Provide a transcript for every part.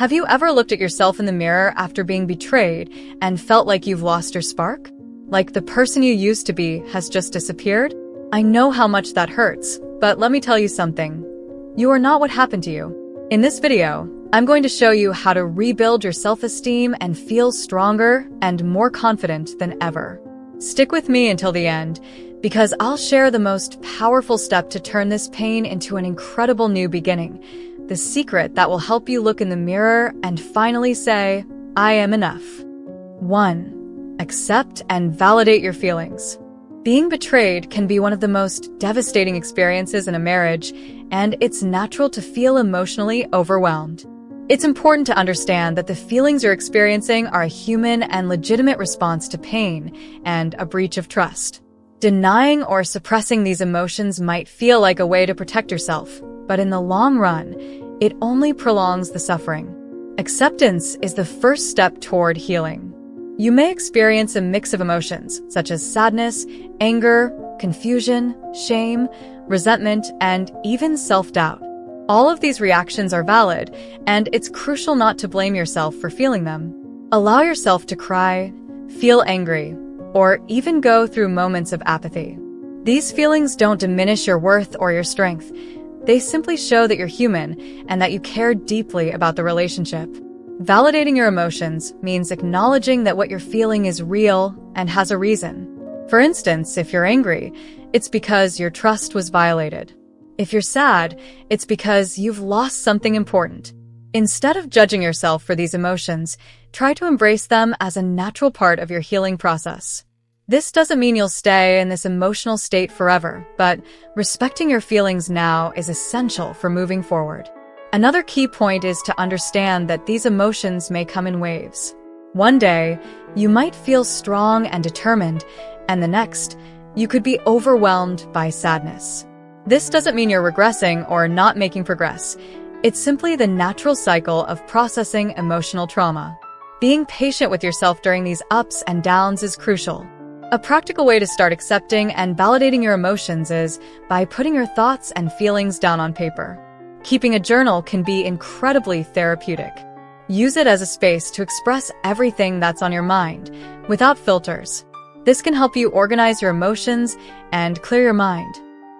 Have you ever looked at yourself in the mirror after being betrayed and felt like you've lost your spark? Like the person you used to be has just disappeared? I know how much that hurts, but let me tell you something. You are not what happened to you. In this video, I'm going to show you how to rebuild your self-esteem and feel stronger and more confident than ever. Stick with me until the end, because I'll share the most powerful step to turn this pain into an incredible new beginning. The secret that will help you look in the mirror and finally say, I am enough. 1. Accept and validate your feelings. Being betrayed can be one of the most devastating experiences in a marriage, and it's natural to feel emotionally overwhelmed. It's important to understand that the feelings you're experiencing are a human and legitimate response to pain and a breach of trust. Denying or suppressing these emotions might feel like a way to protect yourself, but in the long run, it only prolongs the suffering. Acceptance is the first step toward healing. You may experience a mix of emotions, such as sadness, anger, confusion, shame, resentment, and even self-doubt. All of these reactions are valid, and it's crucial not to blame yourself for feeling them. Allow yourself to cry, feel angry, or even go through moments of apathy. These feelings don't diminish your worth or your strength. They simply show that you're human and that you care deeply about the relationship. Validating your emotions means acknowledging that what you're feeling is real and has a reason. For instance, if you're angry, it's because your trust was violated. If you're sad, it's because you've lost something important. Instead of judging yourself for these emotions, try to embrace them as a natural part of your healing process. This doesn't mean you'll stay in this emotional state forever, but respecting your feelings now is essential for moving forward. Another key point is to understand that these emotions may come in waves. One day, you might feel strong and determined, and the next, you could be overwhelmed by sadness. This doesn't mean you're regressing or not making progress. It's simply the natural cycle of processing emotional trauma. Being patient with yourself during these ups and downs is crucial. A practical way to start accepting and validating your emotions is by putting your thoughts and feelings down on paper. Keeping a journal can be incredibly therapeutic. Use it as a space to express everything that's on your mind, without filters. This can help you organize your emotions and clear your mind.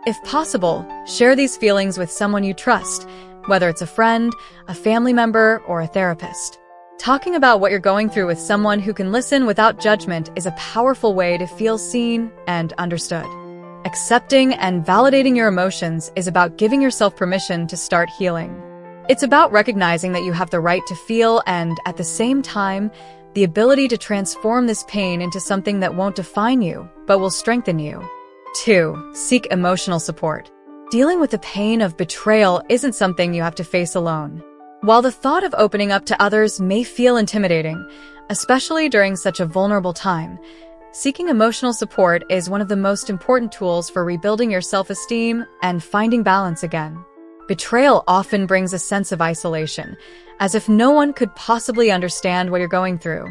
If possible, share these feelings with someone you trust, whether it's a friend, a family member, or a therapist. Talking about what you're going through with someone who can listen without judgment is a powerful way to feel seen and understood. Accepting and validating your emotions is about giving yourself permission to start healing. It's about recognizing that you have the right to feel and, at the same time, the ability to transform this pain into something that won't define you, but will strengthen you. 2. Seek emotional support. Dealing with the pain of betrayal isn't something you have to face alone. While the thought of opening up to others may feel intimidating, especially during such a vulnerable time, seeking emotional support is one of the most important tools for rebuilding your self-esteem and finding balance again. Betrayal often brings a sense of isolation, as if no one could possibly understand what you're going through.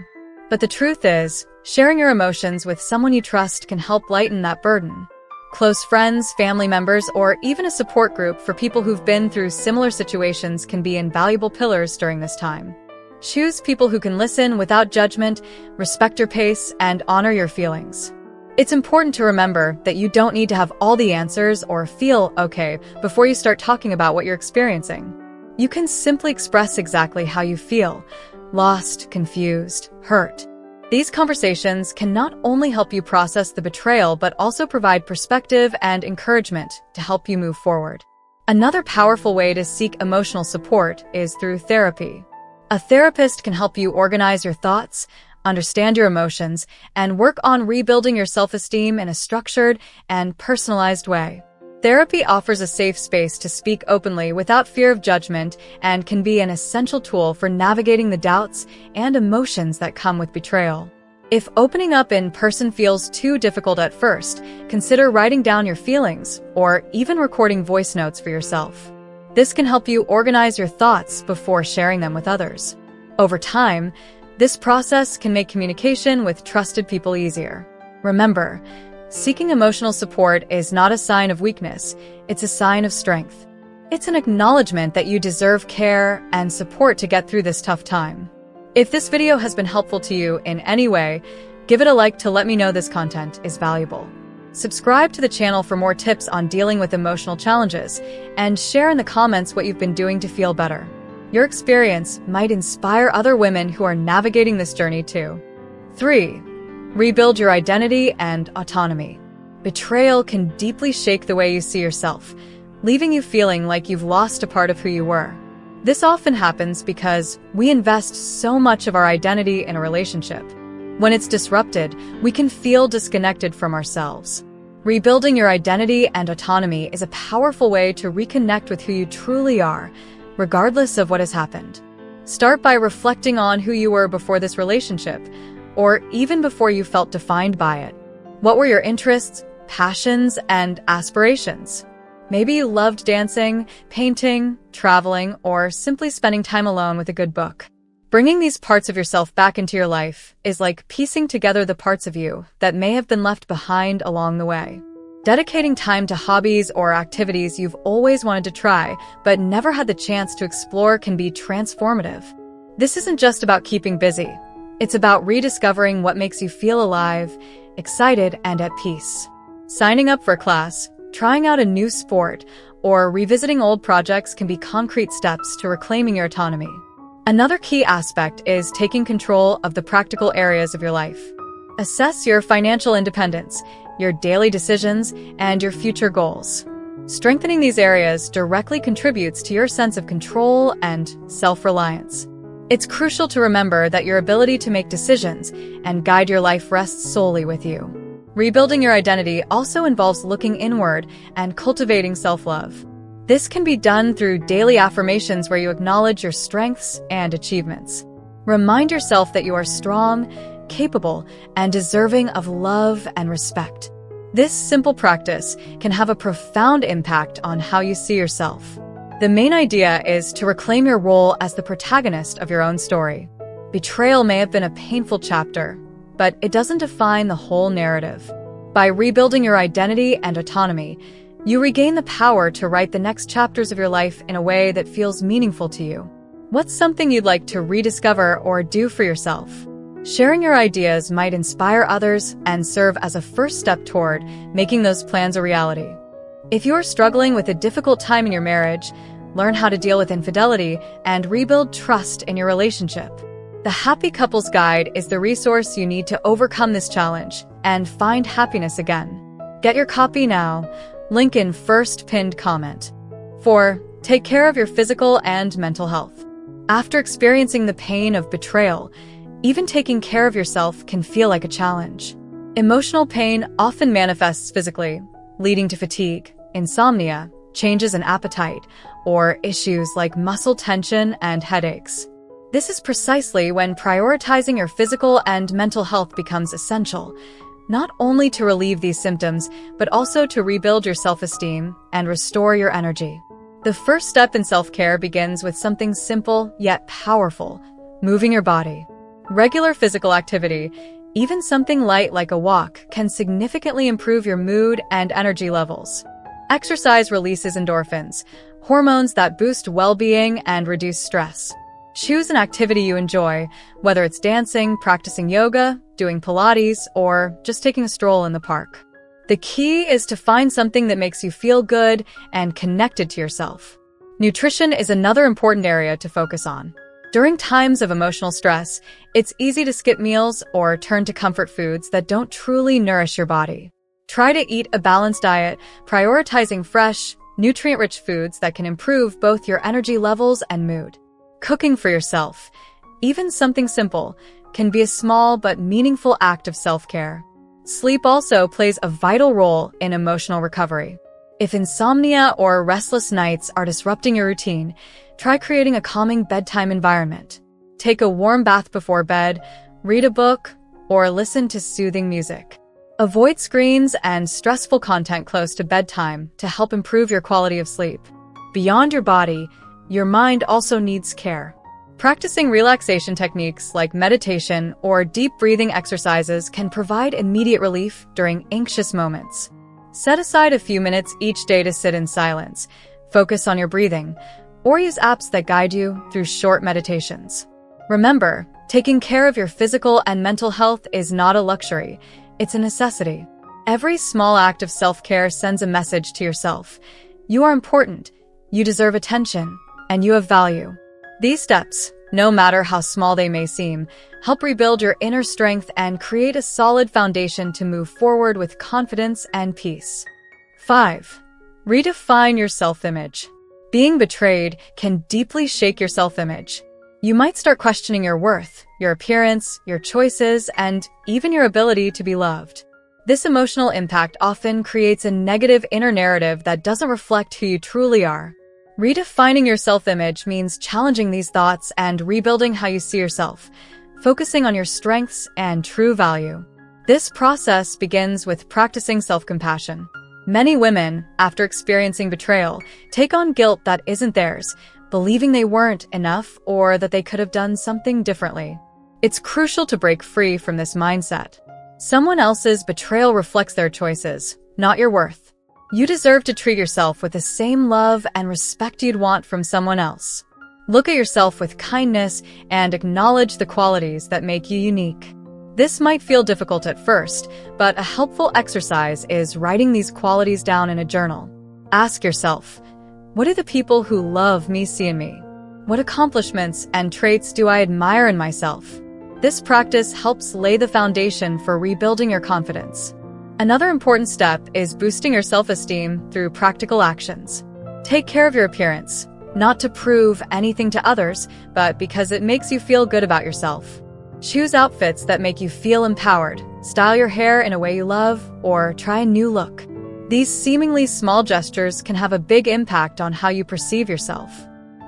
But the truth is, sharing your emotions with someone you trust can help lighten that burden. Close friends, family members, or even a support group for people who've been through similar situations can be invaluable pillars during this time. Choose people who can listen without judgment, respect your pace, and honor your feelings. It's important to remember that you don't need to have all the answers or feel okay before you start talking about what you're experiencing. You can simply express exactly how you feel: lost, confused, hurt. These conversations can not only help you process the betrayal, but also provide perspective and encouragement to help you move forward. Another powerful way to seek emotional support is through therapy. A therapist can help you organize your thoughts, understand your emotions, and work on rebuilding your self-esteem in a structured and personalized way. Therapy offers a safe space to speak openly without fear of judgment and can be an essential tool for navigating the doubts and emotions that come with betrayal. If opening up in person feels too difficult at first, consider writing down your feelings or even recording voice notes for yourself. This can help you organize your thoughts before sharing them with others. Over time, this process can make communication with trusted people easier. Remember, seeking emotional support is not a sign of weakness, it's a sign of strength. It's an acknowledgement that you deserve care and support to get through this tough time. If this video has been helpful to you in any way, give it a like to let me know this content is valuable. Subscribe to the channel for more tips on dealing with emotional challenges, and share in the comments what you've been doing to feel better. Your experience might inspire other women who are navigating this journey too. 3. Rebuild your identity and autonomy. Betrayal can deeply shake the way you see yourself, leaving you feeling like you've lost a part of who you were. This often happens because we invest so much of our identity in a relationship. When it's disrupted, we can feel disconnected from ourselves. Rebuilding your identity and autonomy is a powerful way to reconnect with who you truly are, regardless of what has happened. Start by reflecting on who you were before this relationship, or even before you felt defined by it. What were your interests, passions, and aspirations? Maybe you loved dancing, painting, traveling, or simply spending time alone with a good book. Bringing these parts of yourself back into your life is like piecing together the parts of you that may have been left behind along the way. Dedicating time to hobbies or activities you've always wanted to try but never had the chance to explore can be transformative. This isn't just about keeping busy. It's about rediscovering what makes you feel alive, excited, and at peace. Signing up for a class, trying out a new sport, or revisiting old projects can be concrete steps to reclaiming your autonomy. Another key aspect is taking control of the practical areas of your life. Assess your financial independence, your daily decisions, and your future goals. Strengthening these areas directly contributes to your sense of control and self-reliance. It's crucial to remember that your ability to make decisions and guide your life rests solely with you. Rebuilding your identity also involves looking inward and cultivating self-love. This can be done through daily affirmations where you acknowledge your strengths and achievements. Remind yourself that you are strong, capable, and deserving of love and respect. This simple practice can have a profound impact on how you see yourself. The main idea is to reclaim your role as the protagonist of your own story. Betrayal may have been a painful chapter, but it doesn't define the whole narrative. By rebuilding your identity and autonomy, you regain the power to write the next chapters of your life in a way that feels meaningful to you. What's something you'd like to rediscover or do for yourself? Sharing your ideas might inspire others and serve as a first step toward making those plans a reality. If you're struggling with a difficult time in your marriage, learn how to deal with infidelity and rebuild trust in your relationship. The Happy Couples Guide is the resource you need to overcome this challenge and find happiness again. Get your copy now. Link in first pinned comment. 4. Take care of your physical and mental health. After experiencing the pain of betrayal, even taking care of yourself can feel like a challenge. Emotional pain often manifests physically, leading to fatigue, insomnia, changes in appetite, or issues like muscle tension and headaches. This is precisely when prioritizing your physical and mental health becomes essential, not only to relieve these symptoms, but also to rebuild your self-esteem and restore your energy. The first step in self-care begins with something simple yet powerful: moving your body. Regular physical activity, even something light like a walk, can significantly improve your mood and energy levels. Exercise releases endorphins, hormones that boost well-being and reduce stress. Choose an activity you enjoy, whether it's dancing, practicing yoga, doing Pilates, or just taking a stroll in the park. The key is to find something that makes you feel good and connected to yourself. Nutrition is another important area to focus on. During times of emotional stress, it's easy to skip meals or turn to comfort foods that don't truly nourish your body. Try to eat a balanced diet, prioritizing fresh, nutrient-rich foods that can improve both your energy levels and mood. Cooking for yourself, even something simple, can be a small but meaningful act of self-care. Sleep also plays a vital role in emotional recovery. If insomnia or restless nights are disrupting your routine, try creating a calming bedtime environment. Take a warm bath before bed, read a book, or listen to soothing music. Avoid screens and stressful content close to bedtime to help improve your quality of sleep. Beyond your body, your mind also needs care. Practicing relaxation techniques like meditation or deep breathing exercises can provide immediate relief during anxious moments. Set aside a few minutes each day to sit in silence, focus on your breathing, or use apps that guide you through short meditations. Remember, taking care of your physical and mental health is not a luxury, it's a necessity. Every small act of self-care sends a message to yourself. You are important, you deserve attention, and you have value. These steps, no matter how small they may seem, help rebuild your inner strength and create a solid foundation to move forward with confidence and peace. 5. Redefine your self-image. Being betrayed can deeply shake your self-image. You might start questioning your worth, your appearance, your choices, and even your ability to be loved. This emotional impact often creates a negative inner narrative that doesn't reflect who you truly are. Redefining your self-image means challenging these thoughts and rebuilding how you see yourself, focusing on your strengths and true value. This process begins with practicing self-compassion. Many women, after experiencing betrayal, take on guilt that isn't theirs, believing they weren't enough or that they could have done something differently. It's crucial to break free from this mindset. Someone else's betrayal reflects their choices, not your worth. You deserve to treat yourself with the same love and respect you'd want from someone else. Look at yourself with kindness and acknowledge the qualities that make you unique. This might feel difficult at first, but a helpful exercise is writing these qualities down in a journal. Ask yourself, what do the people who love me see in me? What accomplishments and traits do I admire in myself? This practice helps lay the foundation for rebuilding your confidence. Another important step is boosting your self-esteem through practical actions. Take care of your appearance, not to prove anything to others, but because it makes you feel good about yourself. Choose outfits that make you feel empowered, style your hair in a way you love, or try a new look. These seemingly small gestures can have a big impact on how you perceive yourself.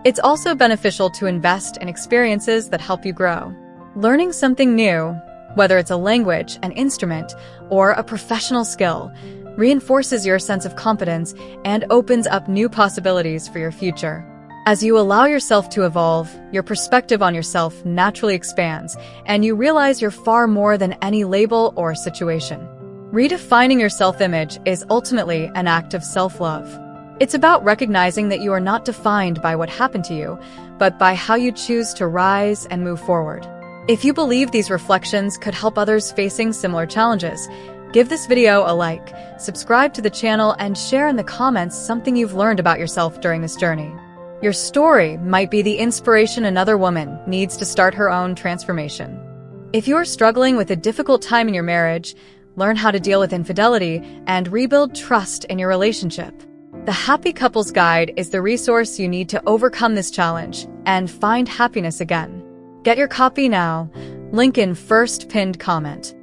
It's also beneficial to invest in experiences that help you grow. Learning something new, whether it's a language, an instrument, or a professional skill, reinforces your sense of competence and opens up new possibilities for your future. As you allow yourself to evolve, your perspective on yourself naturally expands, and you realize you're far more than any label or situation. Redefining your self-image is ultimately an act of self-love. It's about recognizing that you are not defined by what happened to you, but by how you choose to rise and move forward. If you believe these reflections could help others facing similar challenges, give this video a like, subscribe to the channel, and share in the comments something you've learned about yourself during this journey. Your story might be the inspiration another woman needs to start her own transformation. If you're struggling with a difficult time in your marriage, learn how to deal with infidelity and rebuild trust in your relationship. The Happy Couples Guide is the resource you need to overcome this challenge and find happiness again. Get your copy now, link in first pinned comment.